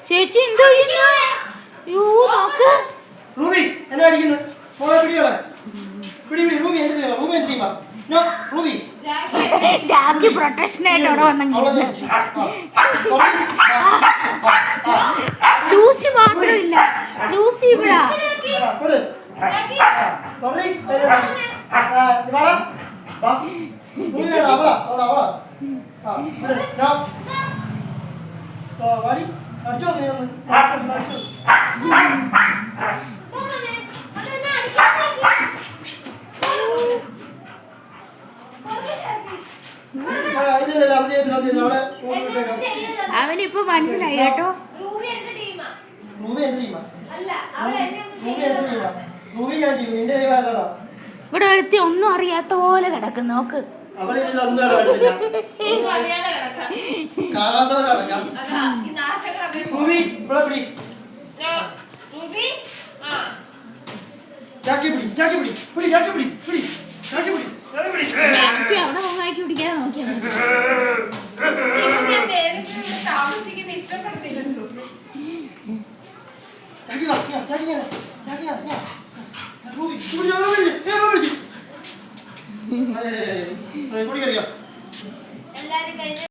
ചേച്ചി എന്തോ ചെയ്യുന്നു? യോ നോക്ക്. റൂബി എന്നെ അടിക്കുന്നു. മോളെ പിടിയോളെ. പിടി റൂബി എന്റെ ടീമാ. റൂബി എന്റെ ടീമാ. No Ruby. ജാക്കി പ്രൊട്ടക്ഷൻ ആയിട്ട് അവിടെ വന്നെങ്കിൽ ലൂസി മാത്രമില്ല. ലൂസി ഇവിടെ അവനിപ്പോ മനസ്സിലായി കേട്ടോ. ഇവിടെ ഒരുത്തി ഒന്നും അറിയാത്ത പോലെ കിടക്കും നോക്ക്. അവിടെ പൊങ്ങാക്കി പിടിക്കാതെ നോക്കിയാണ്. Ruby,